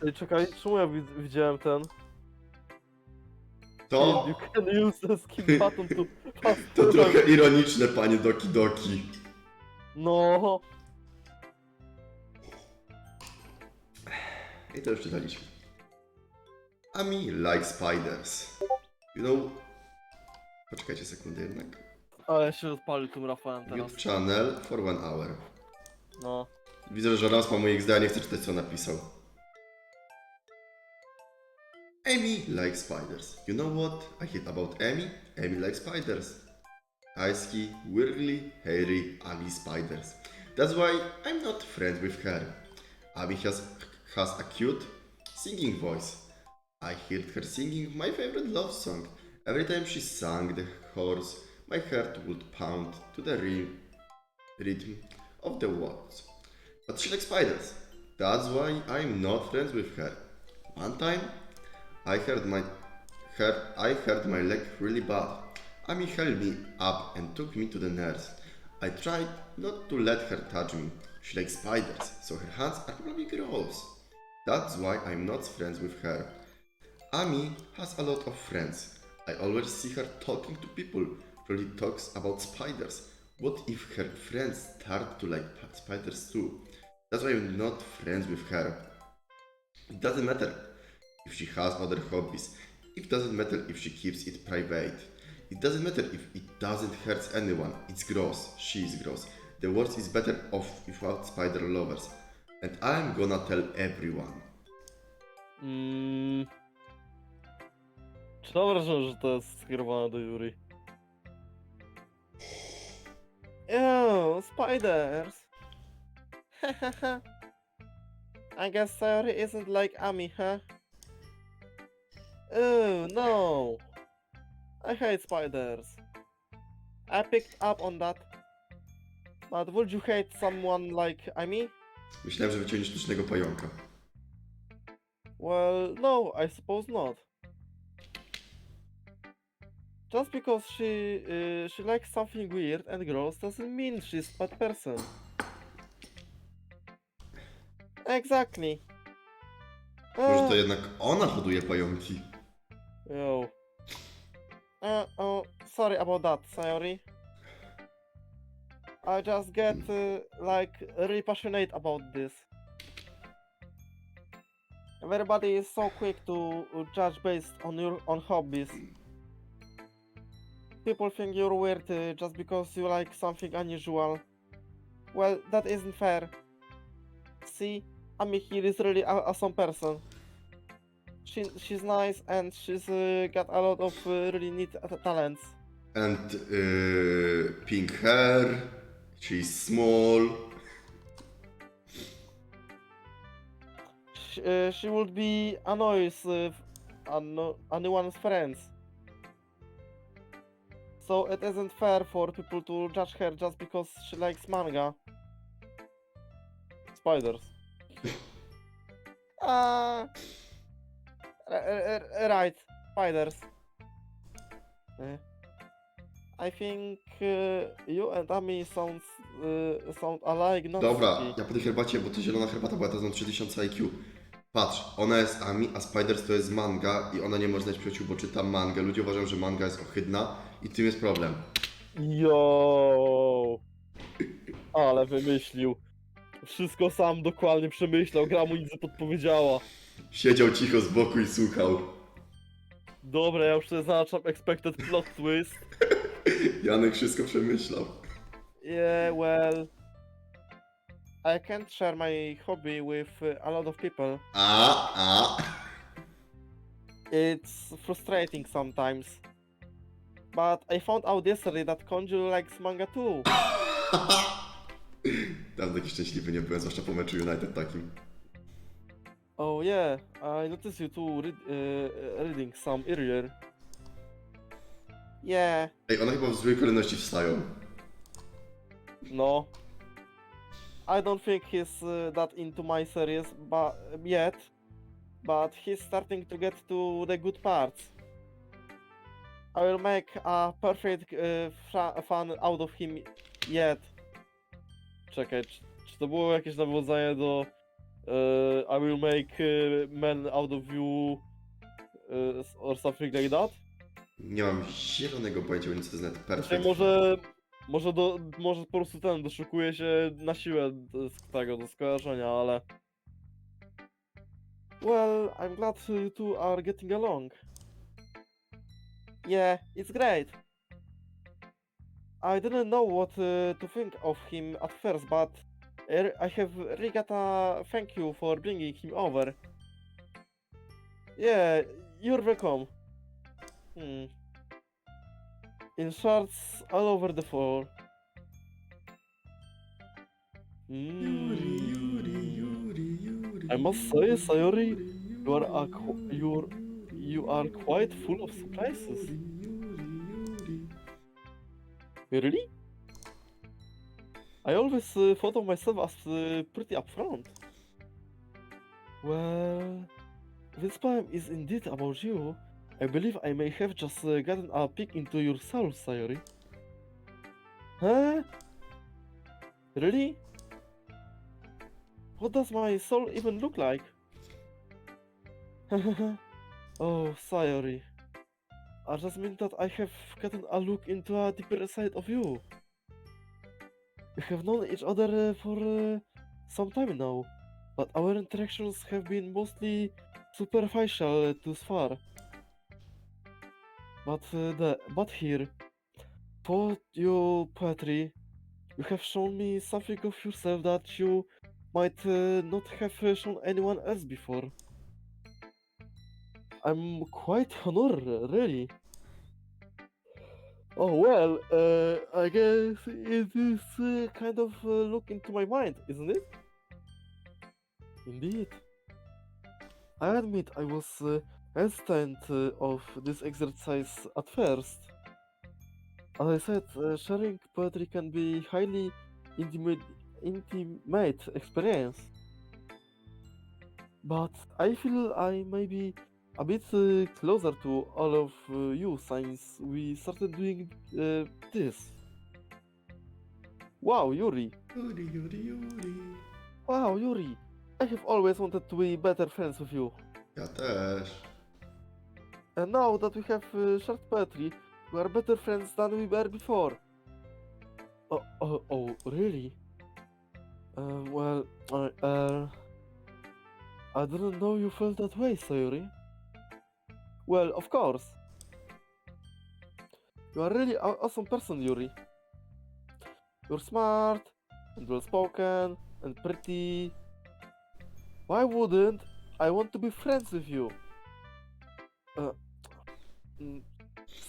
Ej, czekaj, czemu ja widziałem ten? To? You can use the skip button to pass To through. trochę ironiczne, panie Doki Doki. No. I to już czytaliśmy. Ami like spiders. You know... Poczekajcie sekundę jednak. Ale się odpalił tym Rafałem teraz. Mute channel for 1 hour. No. Widzę, że raz ma moje XD, a nie chcę czytać, co napisał. Amy likes spiders. You know what I hate about Amy? Amy likes spiders. Icy, wiggly, hairy, ugly spiders. That's why I'm not friends with her. Amy has a cute singing voice. I heard her singing my favorite love song. Every time she sang the chorus, my heart would pound to the rhythm of the words. But she likes spiders. That's why I'm not friends with her. One time, I hurt my leg really bad. Amy held me up and took me to the nurse. I tried not to let her touch me. She likes spiders, so her hands are probably gross. That's why I'm not friends with her. Amy has a lot of friends. I always see her talking to people. Probably talks about spiders. What if her friends start to like spiders too? That's why I'm not friends with her. It doesn't matter if she has other hobbies. It doesn't matter if she keeps it private. It doesn't matter if it doesn't hurt anyone. It's gross. She is gross. The world is better off without spider lovers. And I'm gonna tell everyone. Czy mam wrażenie, że to jest skierowane do Yuri? Ew, spiders! I guess Sayori isn't like Ami, huh? Ew, no! I hate spiders. I picked up on that. But would you hate someone like Ami? Myślałem, że wyciągniesz sztucznego pająka. Well, no, I suppose not. Just because she likes something weird and gross doesn't mean she's a bad person. Exactly. Może to jednak ona hoduje pająki. Yo. Oh, sorry about that, Sayori. I just get like really passionate about this. Everybody is so quick to judge based on your own hobbies. People think you're weird just because you like something unusual. Well, that isn't fair. See, Ami here is really awesome person. She's nice and she's got a lot of really neat talents. And pink hair. She's small. She would be annoys anyone's friends. So it isn't fair for people to judge her just because she likes manga. Spiders. Right, spiders. I think you and Ami sound alike, not Dobra, sticky. ja po tej herbacie, bo to zielona herbata była, teraz mam 3000 IQ. Patrz, ona jest Ami, a Spiders to jest manga i ona nie może znać przyjaciół, bo czyta mangę. Ludzie uważają, że manga jest ohydna i tym jest problem. Yo, ale wymyślił. Wszystko sam dokładnie przemyślał, gra mu nic nie podpowiedziała. Siedział cicho z boku i słuchał. Dobra, ja już sobie zaznaczam expected plot twist. Janek wszystko przemyślał. Yeah, well... I can't share my hobby with a lot of people. It's frustrating sometimes. But I found out yesterday that Konju likes manga too. Tam taki szczęśliwy nie byłem, zwłaszcza po meczu United takim. Oh yeah, I noticed you two reading some earlier. Yeah, Ej, one chyba w złej kolejności wstają. no. I don't think he's that into my series yet, but he's starting to get to the good parts. I will make a perfect fan out of him yet. Czekaj, czy to było jakieś nawiązanie do I will make man out of you or something like that. Nie mam zielonego pojęcia, więc to jest nawet Znaczy, perfekt. może po prostu ten doszukuje się na siłę do skojarzenia, ale... Well, I'm glad you two are getting along. Yeah, it's great. I didn't know what to think of him at first, but I have really gotta thank you for bringing him over. Yeah, you're welcome. In shorts all over the floor. I must say, Sayori, you are quite full of surprises. Really? I always thought of myself as pretty upfront. Well, this poem is indeed about you. I believe I may have just gotten a peek into your soul, Sayori. Huh? Really? What does my soul even look like? Oh, Sayori. I just mean that I have gotten a look into a deeper side of you. We have known each other for some time now, but our interactions have been mostly superficial thus far. But here, for your poetry, you have shown me something of yourself that you might not have shown anyone else before. I'm quite honored, really. Oh well, I guess it is kind of look into my mind, isn't it? Indeed. I admit I was hesitant of this exercise at first. As I said, sharing poetry can be highly intimate experience. But I feel I may be a bit closer to all of you since we started doing this. Wow, Yuri! Wow, Yuri! I have always wanted to be better friends with you. Ja też. And now that we have shared poetry, we are better friends than we were before. Oh, really? Well, I didn't know you felt that way, Sayori. Well, of course. You are really an awesome person, Yuri. You're smart, and well-spoken, and pretty. Why wouldn't I want to be friends with you?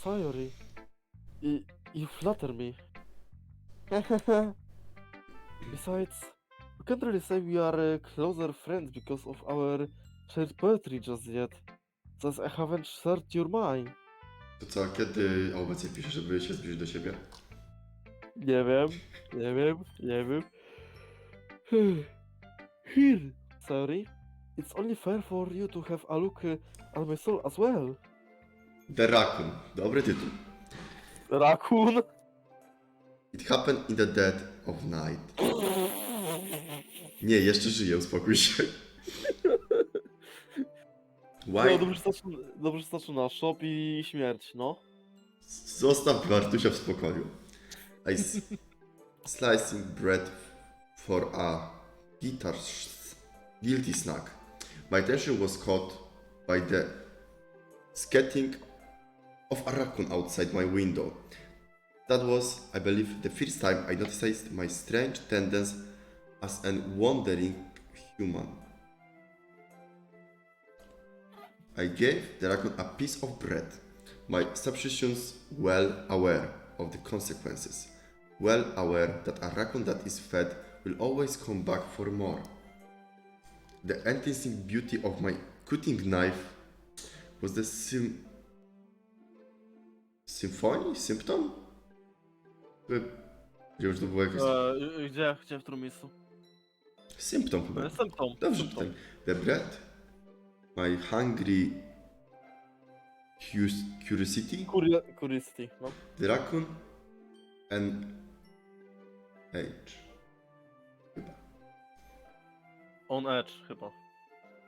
Sayori, you flatter me. Besides, we can't really say we are closer friends because of our shared poetry just yet, since I haven't shared your mine. To co, kiedy AOBC pisze, żeby się zbliżyć do siebie? Nie wiem. Here, sorry. It's only fair for you to have a look at my soul as well. The Raccoon. Dobry tytuł. Raccoon? It happened in the dead of night. Nie, jeszcze żyję, uspokój się. Why? No, dobrze zaczyna. Shop i śmierć, no. Zostaw Bartusia w spokoju. Slicing bread for a guilty snack. My attention was caught by the scattering of a raccoon outside my window. That was, I believe, the first time I noticed my strange tendency as a wandering human. I gave the raccoon a piece of bread, my substitutions well aware of the consequences, well aware that a raccoon that is fed will always come back for more. The enticing beauty of my cutting knife was the symptom? Gdzie już to było jakieś... Gdzie, w którym miejscu? Symptom chyba. Symptom. Dobrze Symptom. czytam. The bread, my hungry curiosity, Curiosity, no. the raccoon, and age. Chyba. On edge chyba.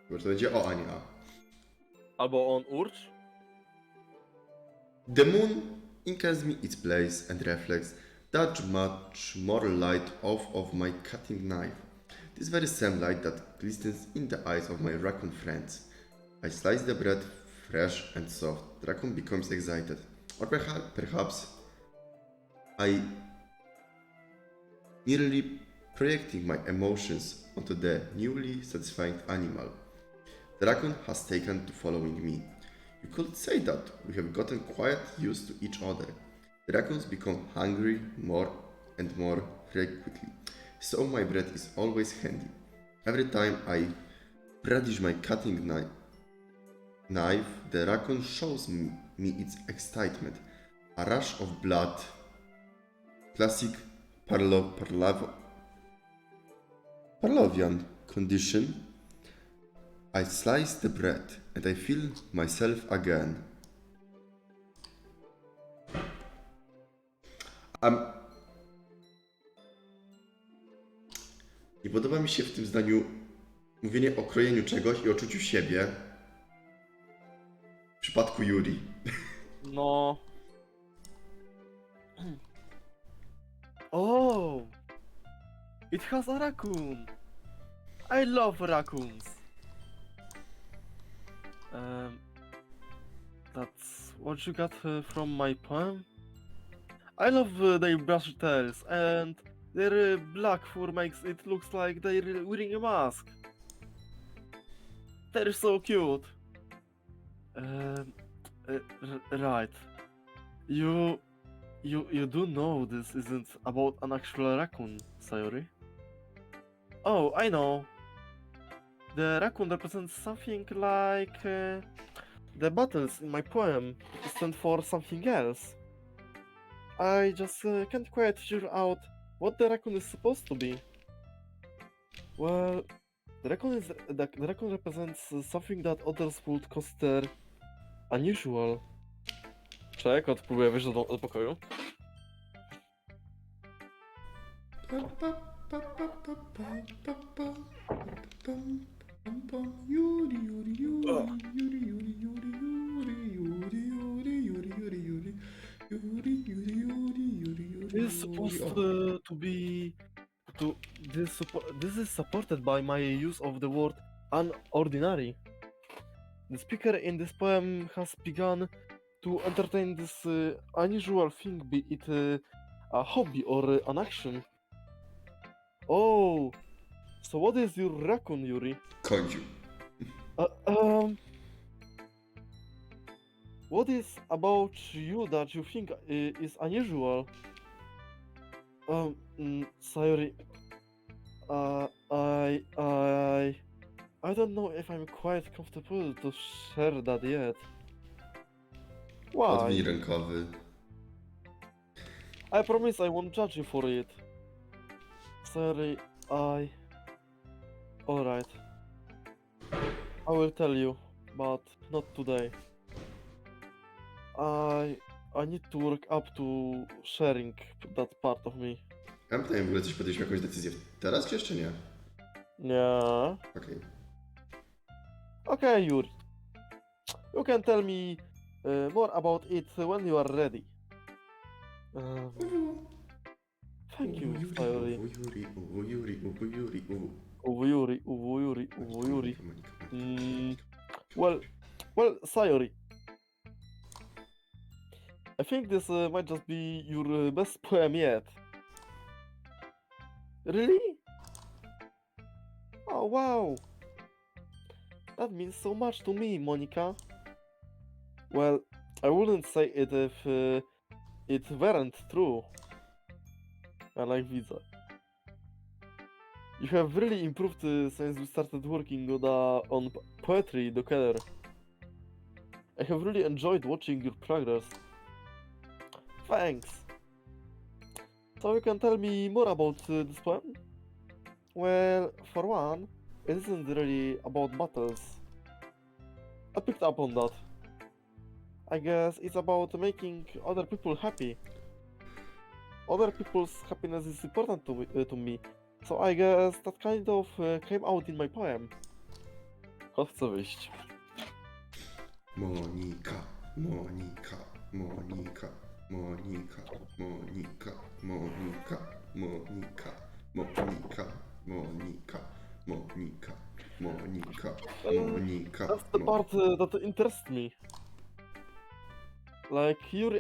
Bo to będzie o, a nie a. Albo on urge? The moon incans me its place and reflects that much more light off of my cutting knife. This very same light that glistens in the eyes of my raccoon friends. I slice the bread fresh and soft. The raccoon becomes excited. Or perhaps I merely projecting my emotions onto the newly satisfying animal. The raccoon has taken to following me. You could say that we have gotten quite used to each other. The raccoons become hungry more and more frequently, so my bread is always handy. Every time I brandish my cutting knife, the raccoon shows me its excitement. A rush of blood. Classic Pavlovian condition. I slice the bread and I feel myself again. Nie podoba mi się w tym zdaniu mówienie o krojeniu czegoś i o czuciu siebie. W przypadku Yuri. No. Oh! It has a raccoon! I love raccoons! That's what you got from my poem? I love their brushy tails, and their black fur makes it looks like they're wearing a mask. They're so cute. Right. You do know this isn't about an actual raccoon, Sayori? Oh, I know. The raccoon represents something like the battles in my poem stand for something else. I just can't quite figure out what the raccoon is supposed to be. Well, the raccoon represents something that others would consider unusual. Czek, odpróbuję wyjść do pokoju. This is supposed to be this is supported by my use of the word unordinary. The speaker in this poem has begun to entertain this unusual thing, be it a hobby or an action. Oh, so what is your raccoon, Yuri? Kończył. What is about you that you think is unusual? Sayori, I don't know if I'm quite comfortable to share that yet. Odwij Why? rękowy. I promise I won't judge you for it. Sorry, Alright. I will tell you, but not today. I need to work up to sharing that part of me. Ja mam pytanie, w ogóle coś podjęliśmy jakąś decyzję teraz, czy jeszcze nie? Yeah. Okej. Okay, Yuri. You can tell me more about it when you are ready. Thank you, Sayori. Uwu Yuri. Well, Sayori. I think this might just be your best poem yet. Really? Oh, wow. That means so much to me, Monica. Well, I wouldn't say it if it weren't true. I like widzę. You have really improved since we started working on poetry together. I have really enjoyed watching your progress. Thanks. So you can tell me more about this poem? Well, for one, it isn't really about battles. I picked up on that. I guess it's about making other people happy. Other people's happiness is important to me, So I guess that kind of came out in my poem. Kot chce wyjść. Monika, Monika, Monika, Monika, Monika, Monika, Monika, Monika, Monika, Monika, Monika, Monika. That's the part that interests me. Like you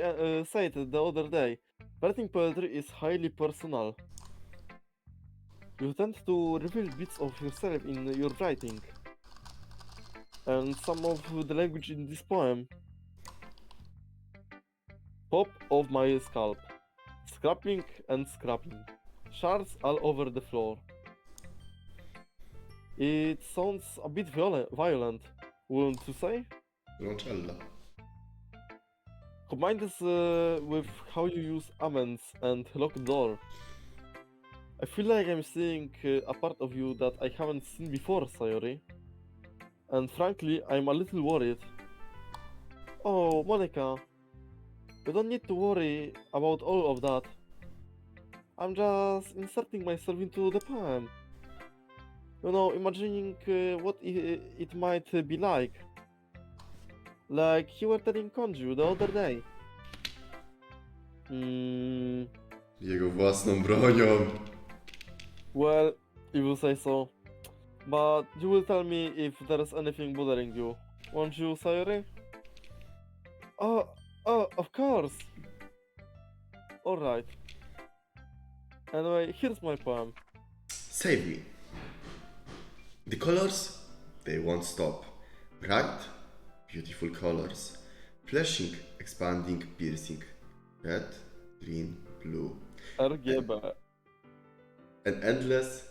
said the other day, writing poetry is highly personal. You tend to reveal bits of yourself in your writing. And some of the language in this poem. Pop of my scalp. Scrapping and scrapping. Shards all over the floor. It sounds a bit violent, wouldn't you say? Roncella. Combine this with how you use amens and lock the door. I feel like I'm seeing a part of you that I haven't seen before, Sayori. And frankly, I'm a little worried. Oh, Monica. You don't need to worry about all of that. I'm just inserting myself into the poem. You know, imagining what it might be like. Like you were telling Konju the other day. Jego własną bronią. Well, if you say so. But you will tell me if there's anything bothering you. Won't you, Sayori? Oh, of course! Alright. Anyway, here's my poem. Save me. The colors, they won't stop. Bright, beautiful colors. Flashing, expanding, piercing. Red, green, blue. RGB. An endless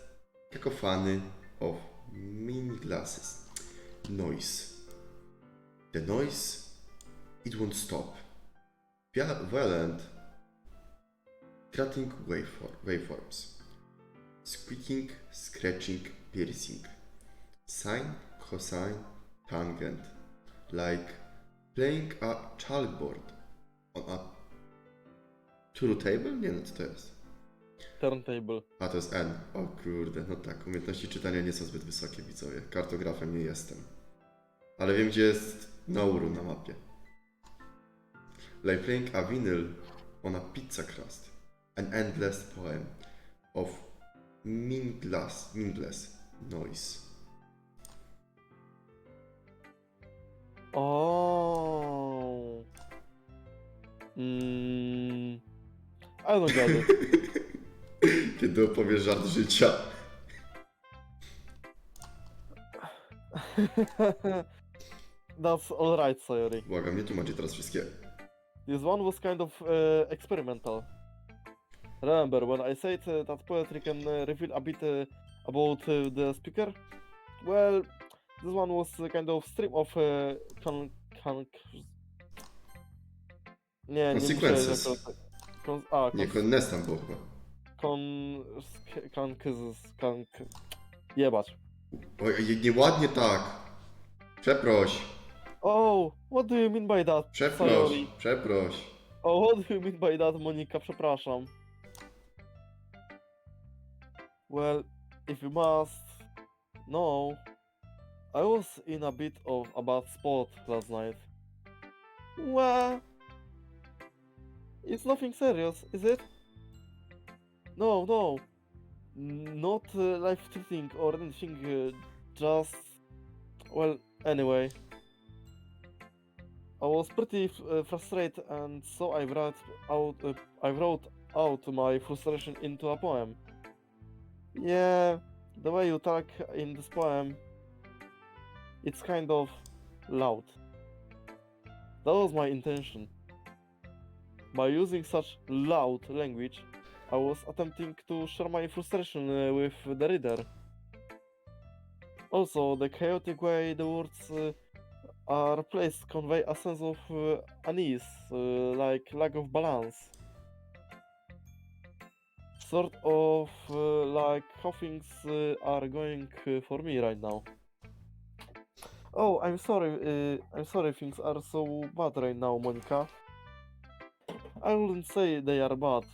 cacophony of mini glasses. Noise. The noise, it won't stop. Violent, cutting waveforms. Squeaking, scratching, piercing. Sine, cosine, tangent. Like playing a chalkboard on a turntable? Nie, no co to jest? Turntable. A to jest N. O kurde, no tak, umiejętności czytania nie są zbyt wysokie, widzowie. Kartografem nie jestem. Ale wiem, gdzie jest Nauru na mapie. Like playing a vinyl on a pizza crust. An endless poem of meaningless noise. Oh. I don't get it. Kiedy opowiesz żart życia. That's alright, Sayori. Błagam, nie tłumaczę teraz wszystkie. This one was kind of experimental. Remember when I said that poetry can reveal a bit about the speaker? Well, this one was kind of stream of nie Consequences. Nie, Nest tam było chyba. Jebać. Oj, nieładnie tak. Przeproś. Oh, what do you mean by that, Przeproś. Sayori? Przeproś. Oh, what do you mean by that, Monika? Przepraszam. Well, if you must know, I was in a bit of a bad spot last night. Well, it's nothing serious, is it? No, no. Not life-threatening or anything, just... Well, anyway. I was pretty frustrated, and so I wrote out my frustration into a poem. Yeah, the way you talk in this poem, it's kind of loud. That was my intention. By using such loud language, I was attempting to share my frustration with the reader. Also, the chaotic way the words are placed convey a sense of unease, like lack of balance. Sort of like how things are going for me right now. Oh, I'm sorry things are so bad right now, Monica. I wouldn't say they are bad,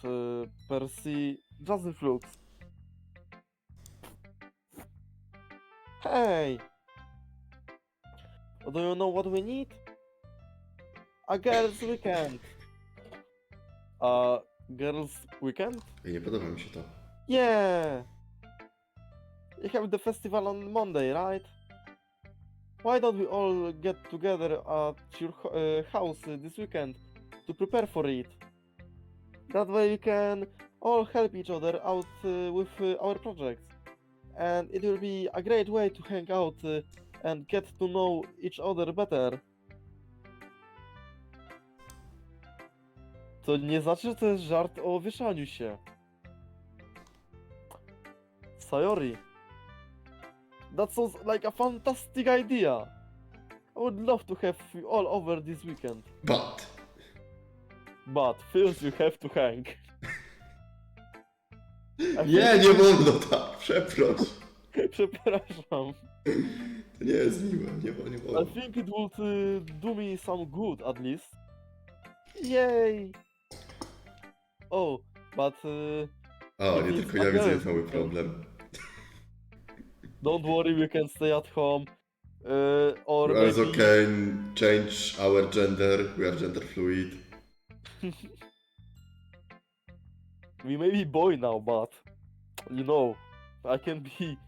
per se, just in flux. Hey! Do you know what we need? A girls' weekend. A girls' weekend? Ej, nie podoba mi się to. Yeah! You have the festival on Monday, right? Why don't we all get together at your house this weekend to prepare for it? That way we can all help each other out with our projects. And it will be a great way to hang out and get to know each other better. To nie znaczy, że to jest żart o wieszaniu się. Sayori. That sounds like a fantastic idea. I would love to have you all over this weekend. But first you have to hang. Nie wolno tak, przeproś. Przepraszam. To nie jest miłe, nie I wolno. think it would do me some good at least. Yay! Oh, but A, nie tylko ja widzę mały problem. don't worry, we can stay at home. Or We also maybe... can change our gender, we are gender fluid. We may be boy now, but you know, I can be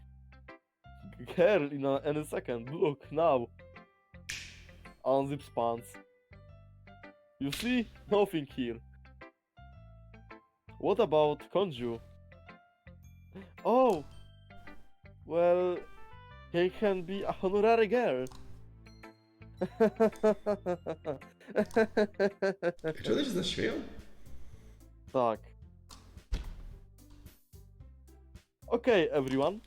girl in any second. Look now, unzips pants. You see, nothing here. What about Konju? Oh, well, he can be a honorary girl. Czy one się z nas śmieją? Tak. Okay, everyone.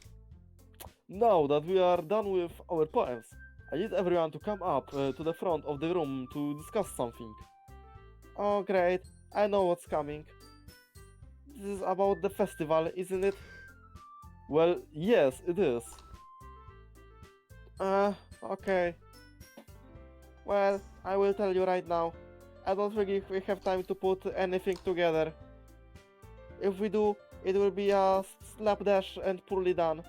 Now that we are done with our poems, I need everyone to come up to the front of the room to discuss something. Oh, great. I know what's coming. This is about the festival, isn't it? Well, yes, it is. Okay. Well, I will tell you right now. I don't think we have time to put anything together. If we do, it will be a slapdash and poorly done.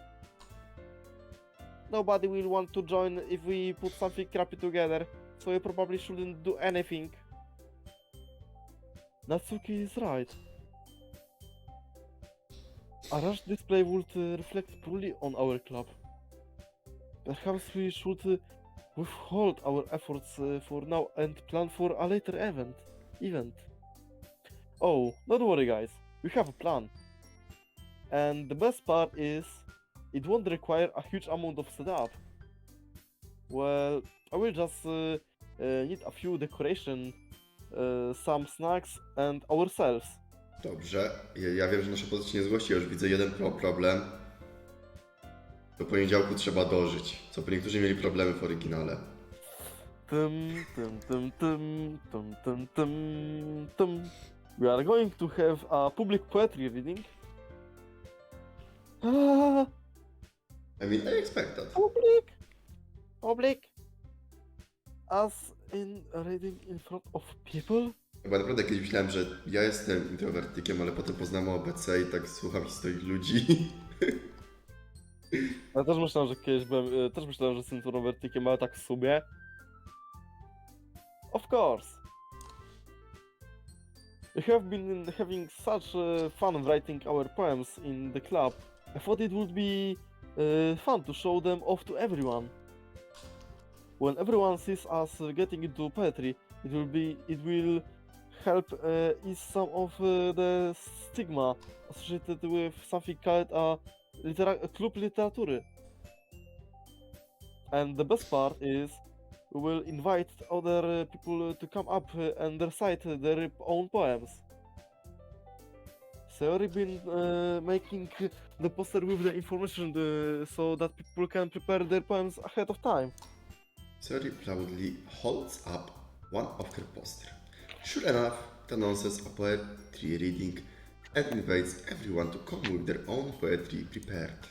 Nobody will want to join if we put something crappy together, so we probably shouldn't do anything. Natsuki is right. A rush display would reflect poorly on our club. Perhaps we should withhold our efforts for now and plan for a later event. Oh, don't worry guys, we have a plan. And the best part is, it won't require a huge amount of setup. Well, I will just need a few decoration, some snacks and ourselves. Dobrze, ja wiem, że nasza pozycja nie zgłosi, ja już widzę jeden problem. Do poniedziałku trzeba dożyć, co niektórzy mieli problemy w oryginale. We are going to have a public poetry reading. I mean, I expect that. Public? As in reading in front of people? Chyba naprawdę kiedyś myślałem, że ja jestem introwertykiem, ale potem poznałem AOBC i tak słucham historii ludzi. Ja też myślałem, że kiedyś byłem, też myślałem, że jestem introwertykiem, ale tak w sumie. Of course. We have been having such fun writing our poems in the club. I thought it would be fun to show them off to everyone. When everyone sees us getting into poetry, it will help ease some of the stigma associated with something called a klub literatury. And the best part is, we will invite other people to come up and recite their own poems. So already been making the poster with the information so that people can prepare their poems ahead of time. Sari proudly holds up one of her posters. Sure enough, it announces a poetry reading and invites everyone to come with their own poetry prepared.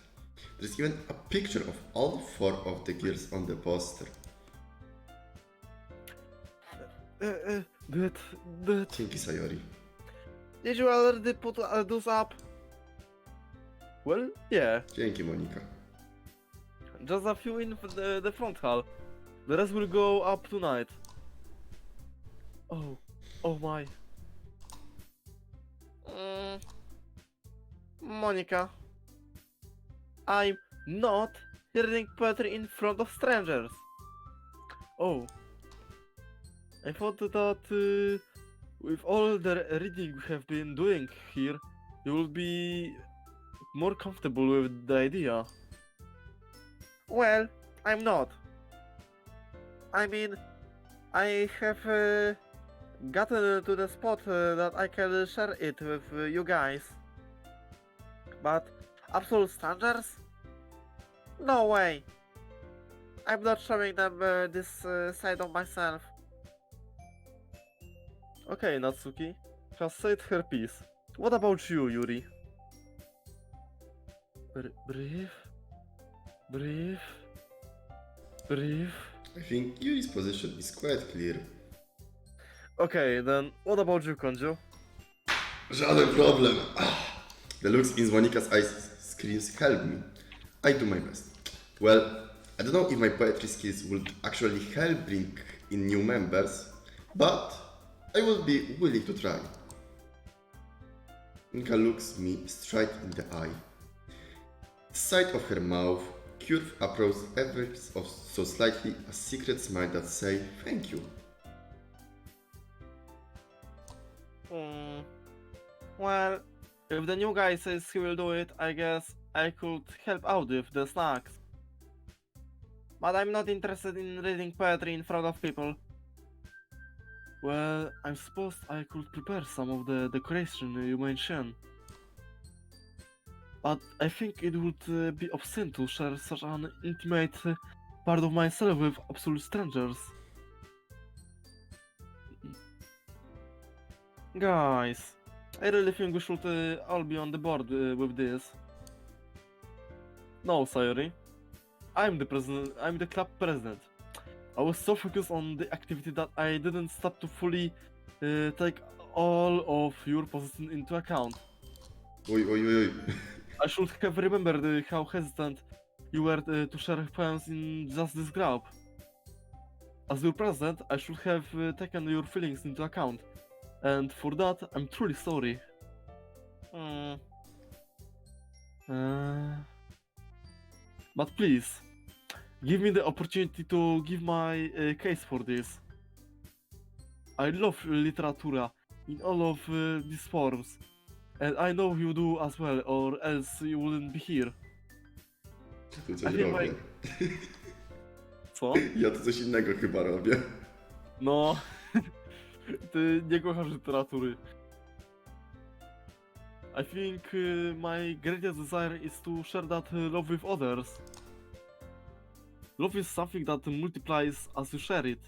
There's even a picture of all 4 of the girls on the poster. Dzięki, Sayori. Did you already put those up? Well, yeah. Dzięki, Monika. Just a few in the front hall. The rest will go up tonight. Oh my. Monica. I'm not reading poetry in front of strangers. Oh. I thought that with all the reading we have been doing here, you will be more comfortable with the idea. Well, I'm not. I mean, I have gotten to the spot that I can share it with you guys. But absolute strangers? No way. I'm not showing them this side of myself. Okay, Natsuki has said her piece. What about you, Yuri? Brief? I think Yuri's position is quite clear. Okay, then what about you, Konjo? Żaden problem. The looks in Monika's eyes screams help me. I do my best. Well, I don't know if my poetry skills would actually help bring in new members, but I will be willing to try. Monika looks me straight in the eye. The side of her mouth curve approach ever so slightly, a secret smile that say thank you. Well, if the new guy says he will do it, I guess I could help out with the snacks. But I'm not interested in reading poetry in front of people. Well, I suppose I could prepare some of the decoration you mentioned. But I think it would be obscene to share such an intimate part of myself with absolute strangers. Guys, I really think we should all be on the board with this. No, Sayori. I'm the club president. I was so focused on the activity that I didn't stop to fully take all of your positions into account. Oj. I should have remembered how hesitant you were to share poems in just this group. As your president, I should have taken your feelings into account, and for that, I'm truly sorry. But please, give me the opportunity to give my case for this. I love literatura in all of these forms, and I know you do as well, or else you wouldn't be here. Tu coś I think robię. Co? Ja tu coś innego chyba robię. No, ty nie kochasz literatury. I think my greatest desire is to share that love with others. Love is something that multiplies as you share it.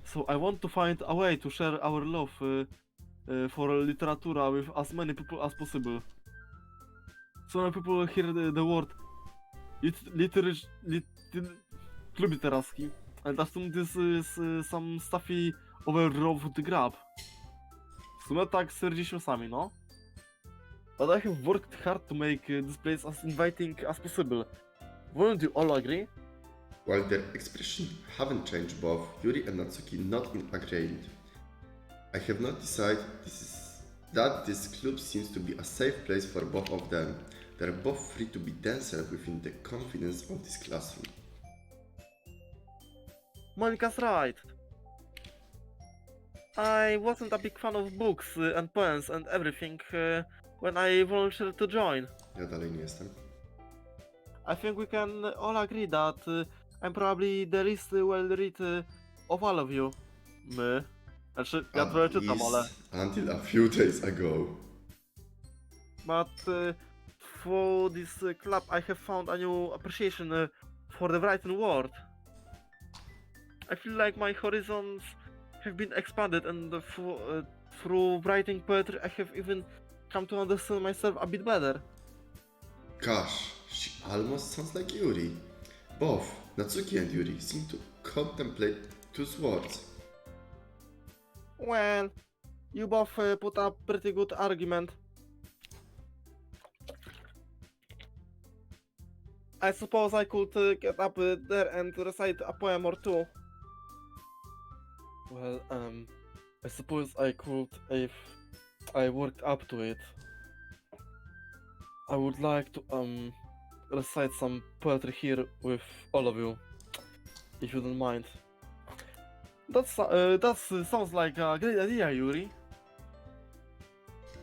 So I want to find a way to share our love for literatura with as many people as possible. So many people hear the word klub literacki, and assume this is some stuffy over the grab. W sumie tak stwierdziliśmy sami, no. But I have worked hard to make this place as inviting as possible. Wouldn't you all agree? While their expression haven't changed, both Yuri and Natsuki not in agreement. I have not decided that this club seems to be a safe place for both of them. They're both free to be themselves within the confidence of this classroom. Monika's right. I wasn't a big fan of books and poems and everything when I volunteered to join. Ja dalej nie jestem. I think we can all agree that I'm probably the least well-read of all of you. My. Znaczy, ja trochę czytam, ale... Until a few days ago. But for this club I have found a new appreciation for the written word. I feel like my horizons have been expanded, and through writing poetry I have even come to understand myself a bit better. Gosh, she almost sounds like Yuri. Both Natsuki and Yuri seem to contemplate those words. Well, you both put up pretty good argument. I suppose I could get up there and recite a poem or two. Well, I suppose I could if I worked up to it. I would like to recite some poetry here with all of you, if you don't mind. That sounds like a great idea, Yuri.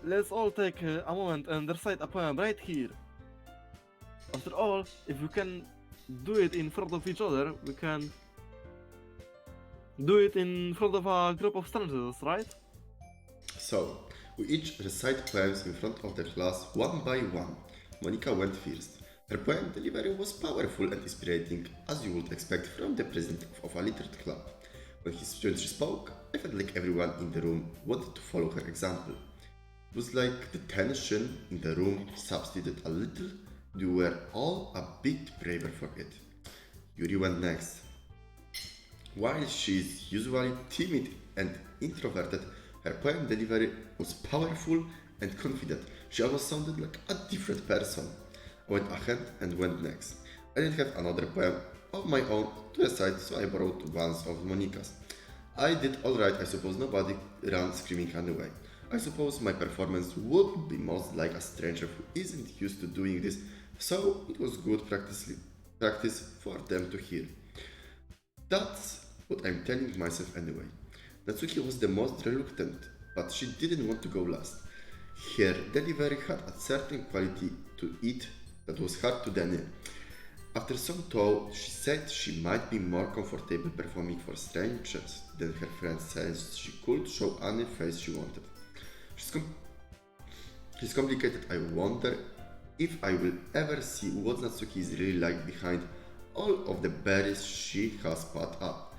Let's all take a moment and recite a poem right here. After all, if we can do it in front of each other, we can do it in front of a group of strangers, right? So, we each recite poems in front of the class one by one. Monika went first. Her poem delivery was powerful and inspiring, as you would expect from the president of a literate club. When she spoke, I felt like everyone in the room wanted to follow her example. It was like the tension in the room subsided a little. We were all a bit braver for it. Yuri went next. While she is usually timid and introverted, her poem delivery was powerful and confident. She almost sounded like a different person. I went ahead and went next. I didn't have another poem of my own to recite, so I borrowed one of Monika's. I did alright, I suppose nobody ran screaming anyway. I suppose my performance would be most like a stranger who isn't used to doing this, so it was good practice for them to hear. That's what I'm telling myself anyway. Natsuki was the most reluctant, but she didn't want to go last. Her delivery had a certain quality to it that was hard to deny. After some thought, she said she might be more comfortable performing for strangers than her friends, since she could show any face she wanted. She's complicated. I wonder if I will ever see what Natsuki is really like behind all of the berries she has put up.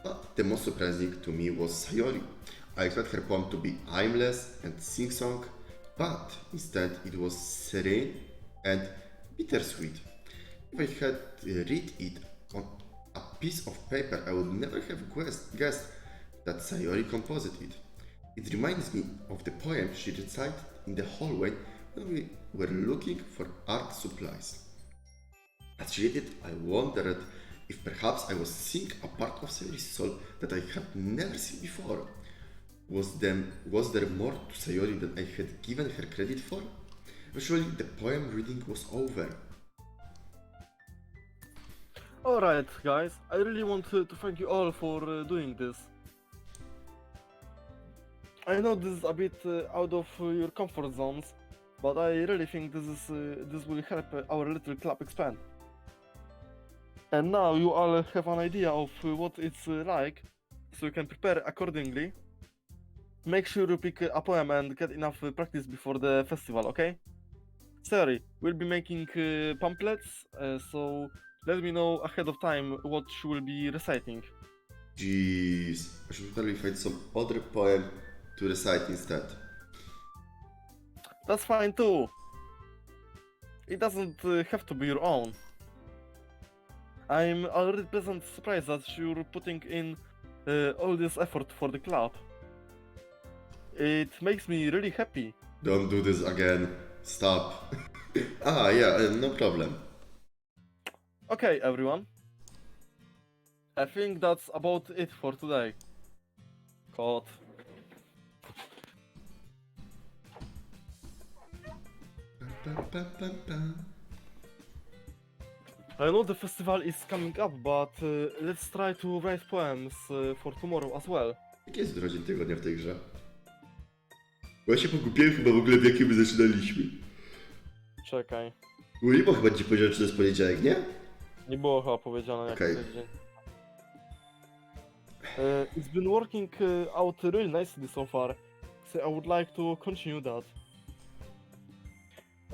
But the most surprising to me was Sayori. I expected her poem to be aimless and sing-song, but instead it was serene and bittersweet. If I had read it on a piece of paper, I would never have guessed that Sayori composed it. It reminds me of the poem she recited in the hallway when we were looking for art supplies. As she read it, I wondered if perhaps I was seeing a part of Sayori's soul that I had never seen before. Was there more to Sayori than I had given her credit for? Eventually, the poem reading was over. Alright, guys, I really want to thank you all for doing this. I know this is a bit out of your comfort zones, but I really think this will help our little club expand. And now you all have an idea of what it's like, so you can prepare accordingly. Make sure you pick a poem and get enough practice before the festival, okay? Sorry, we'll be making pamphlets, so let me know ahead of time what she will be reciting. Jeez, I should probably find some other poem to recite instead. That's fine too. It doesn't have to be your own. I'm already pleasantly surprised that you're putting in all this effort for the club. It makes me really happy. Don't do this again. Stop. No problem. Okay, everyone. I think that's about it for today. Cut. I know the festival is coming up, but let's try to write poems for tomorrow as well. Jaki jest rodzin tygodnia w tej grze? Bo ja się pogubiłem chyba w ogóle w jakim my zaczynaliśmy. Czekaj. Bo nie było chyba ci powiedzieć, czy to jest poniedziałek, nie? Nie było chyba powiedziane jak Okej. to jest dzień. It's been working out really nicely so far, so I would like to continue that.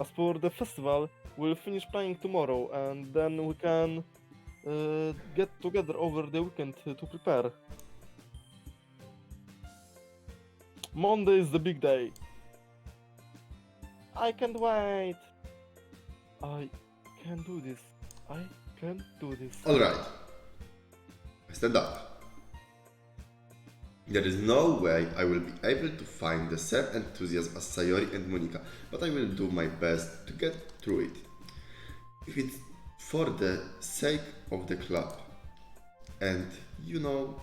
As for the festival, we'll finish playing tomorrow and then we can get together over the weekend to prepare. Monday is the big day. I can't wait. I can do this. I can do this. Alright. I stand up. There is no way I will be able to find the same enthusiasm as Sayori and Monika, but I will do my best to get through it. for the sake of the club and, you know,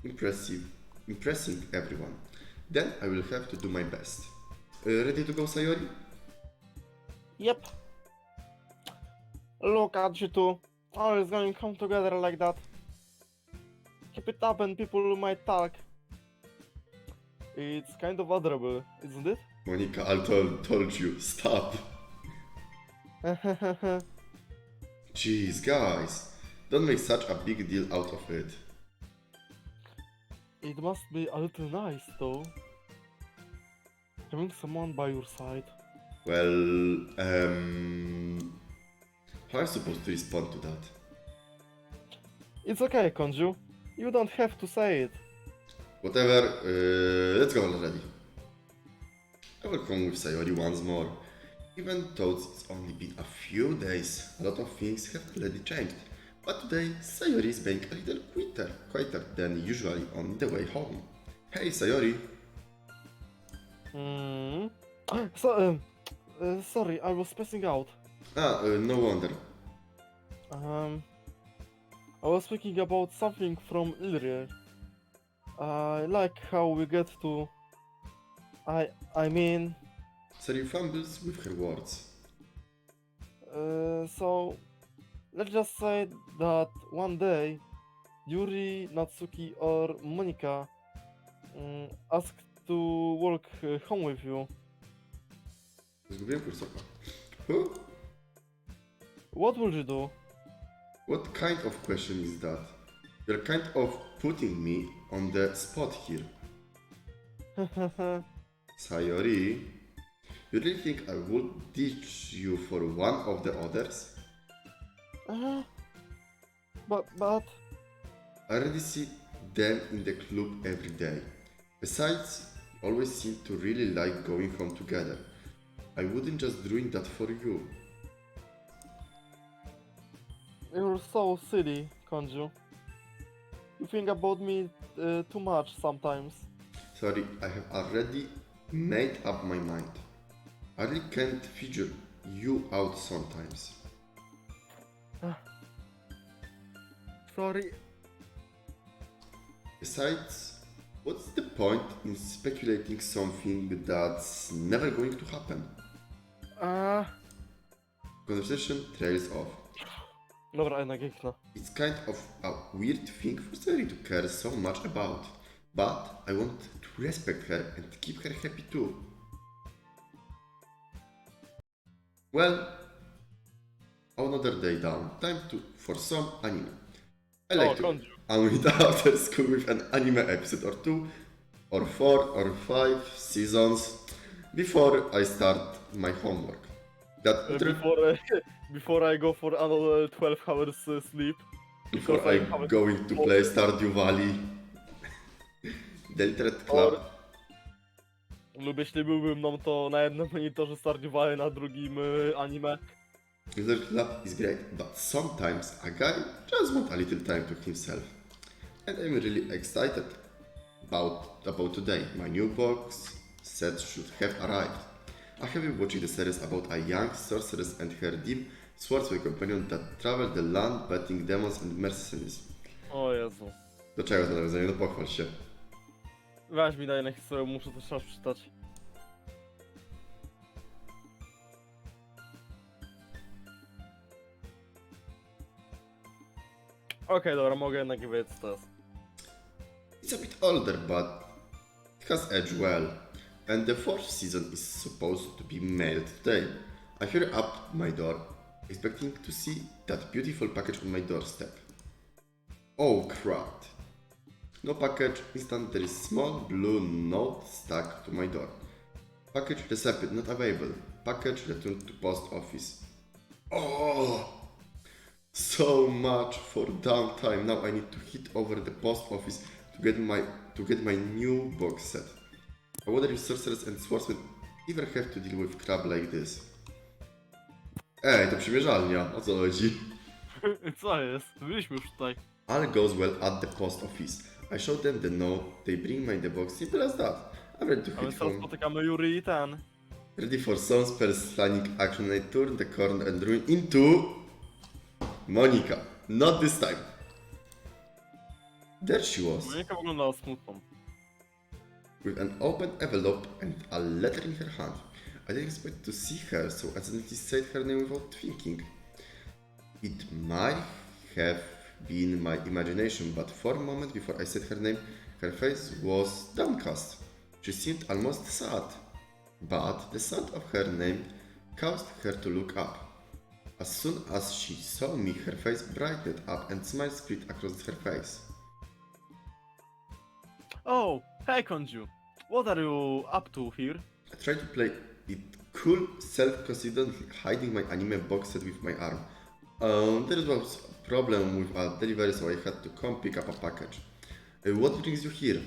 impressing everyone. Then I will have to do my best. Ready to go, Sayori? Yep. Look at you two. Always going home together like that. Keep it up and people might talk. It's kind of adorable, isn't it? Monica, I told you, stop. Jeez, guys, don't make such a big deal out of it. It must be a little nice, though. Having someone by your side. Well, how am I supposed to respond to that? It's okay, Konju. You don't have to say it. Whatever, let's go already. I will come with Sayori once more. Even though it's only been a few days, a lot of things have already changed. But today, Sayori is being a little quieter than usually on the way home. Hey, Sayori. Sorry, I was passing out. No wonder. I was thinking about something from earlier. I like how we get to... I mean... Sayori fumbles with her words. So... Let's just say that one day, Yuri, Natsuki or Monika asked to walk home with you. Zgubiłem kursoka. Who? What would you do? What kind of question is that? You're kind of putting me on the spot here. Sayori, you really think I would ditch you for one of the others? But... I already see them in the club every day. Besides, you always seem to really like going home together. I wouldn't just ruin that for you. You're so silly, Konju. You think about me too much sometimes. Sorry, I have already made up my mind. I really can't figure you out sometimes. Sorry. Besides, what's the point in speculating something that's never going to happen? Conversation trails off. Dobra, jednak kliknę. It's kind of a weird thing for Sayori to care so much about, but I want to respect her and keep her happy too. Well, another day down. Time for some anime. I like to Konju. unwind after school with an anime episode or 2, or 4, or 5 seasons before I start my homework. Before I go for another 12 hours sleep. Before Because I I'm haven't- going to play Stardew Valley. The Internet Club. Lub jeśli byłbym mną, to na jednym monitorze stardziowałem, na drugim anime. Internet Club is great, but sometimes a guy just wants a little time to himself. And I'm really excited about today. My new box set should have arrived. I have been watching the series about a young sorceress and her dim swordsman companion that travel the land battling demons and mercenaries. O Jezu. Do czego to nawiązanie? No pochwal się. Weź mi daj na historię, muszę też raz przeczytać. Okej, dobra, mogę jednak wiedzieć co to jest. It's a bit older, but it has aged well. And the 4th season is supposed to be mailed today. I hear up my door, expecting to see that beautiful package on my doorstep. Oh crap! No package, instead there is small blue note stuck to my door. Package received, not available. Package returned to post office. Oh! So much for downtime. Now I need to hit over the post office to get my new box set. I wonder if sorcerers and swordsmen ever have to deal with crap like this. Ej, to przymierzalnia, o co chodzi? Co jest? Byliśmy już tutaj. All goes well at the post office. I show them the note, they bring me the box, simple as that. I'm ready to A my hit teraz home. spotykamy Yuri i ten. Ready for some spellslangic action, I turn the corner and ruin into... Monika, not this time. There she was, Monika wyglądała smutną. with an open envelope and a letter in her hand. I didn't expect to see her, so I accidentally said her name without thinking. It might have been my imagination, but for a moment before I said her name, her face was downcast. She seemed almost sad, but the sound of her name caused her to look up. As soon as she saw me, her face brightened up and smile spread across her face. Oh, hey Konju. What are you up to here? I tried to play it cool, self-confidently, hiding my anime box set with my arm. There was a problem with a delivery, so I had to come pick up a package. What brings you here?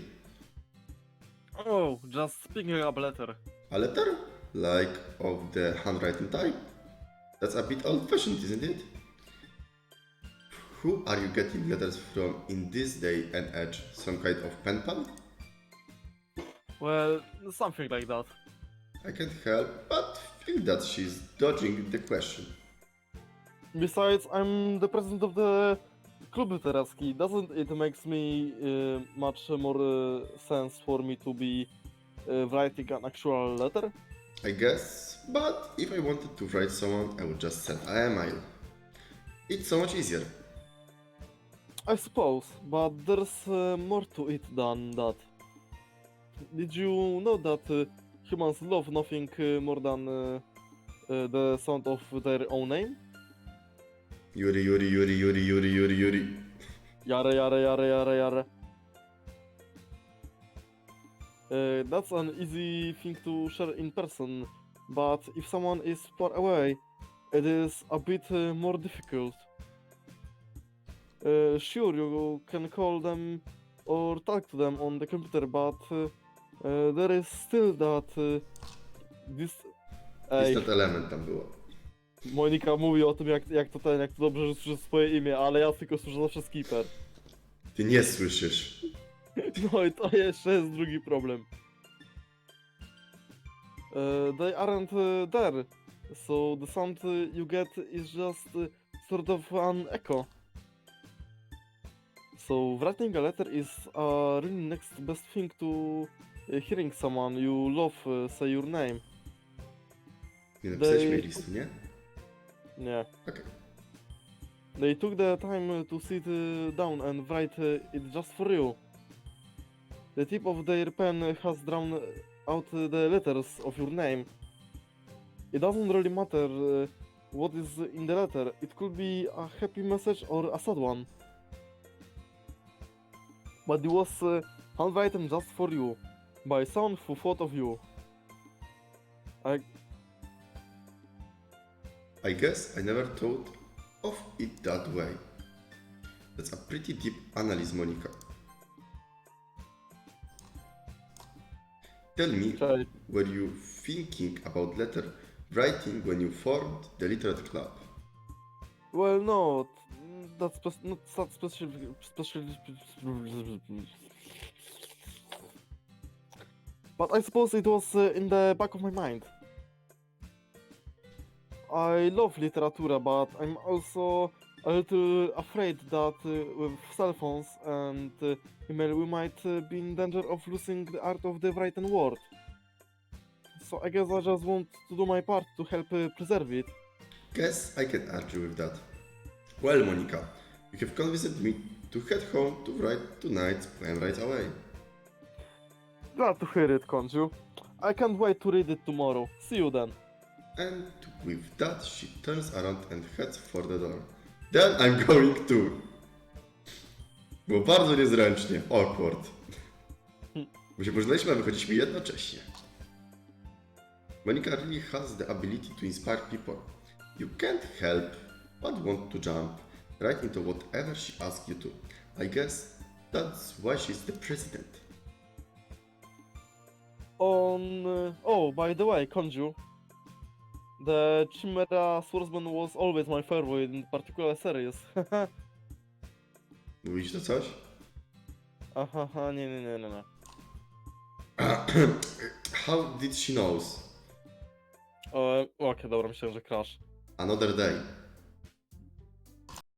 Oh, just picking up a letter. A letter? Like of the handwriting type? That's a bit old-fashioned, isn't it? Who are you getting letters from in this day and age? Some kind of pen pal? Well, something like that. I can't help but feel that she's dodging the question. Besides, I'm the president of the Klub Literacki. Doesn't it makes me much more sense for me to be writing an actual letter? I guess, but if I wanted to write someone, I would just send an email. It's so much easier. I suppose, but there's more to it than that. Did you know that humans love nothing more than the sound of their own name? Yuri, Yuri, Yuri, Yuri, Yuri, Yuri, Yuri. Yare, yare, yare, yare, yare. That's an easy thing to share in person, but if someone is far away, it is a bit more difficult. Sure, you can call them or talk to them on the computer, but there is still that this. Ej, Jest ten element tam było. Monika mówi o tym, jak to dobrze słyszy swoje imię, ale ja tylko słyszę zawsze skipper. Ty nie słyszysz. No i to jeszcze jest drugi problem. They aren't there, so the sound you get is just sort of an echo. So writing a letter is a really next best thing to hearing someone you love say your name. Nie napisaliśmy listu, nie? Nie. Okej. They took the time to sit down and write it just for you. The tip of their pen has drawn out the letters of your name. It doesn't really matter what is in the letter. It could be a happy message or a sad one. But it was handwritten just for you, by someone who thought of you. I guess I never thought of it that way. That's a pretty deep analysis, Monika. Tell me, Cześć. were you thinking about letter writing when you formed the literate club? Well, no, that's not that special. But I suppose it was in the back of my mind. I love literature, but I'm also a little afraid that with cell phones and email we might be in danger of losing the art of the written word. So I guess I just want to do my part to help preserve it. Guess I can argue with that. Well, Monika, you have convinced me to head home to write tonight's poem right away. Glad to hear it, Konju. I can't wait to read it tomorrow. See you then. And with that, she turns around and heads for the door. Then I'm going too. Było bardzo niezręcznie, awkward. Bo się pożegnaliśmy, a wychodziliśmy jednocześnie. Monika really has the ability to inspire people. You can't help but want to jump right into whatever she asks you to. I guess that's why she's the president. Oh, by the way, Konju. The Chimera Swordsman was always my favorite in particular series. Mówisz to coś? Aha, nie. How did she knows? Okej, dobra, myślałem, że Crash. Another day.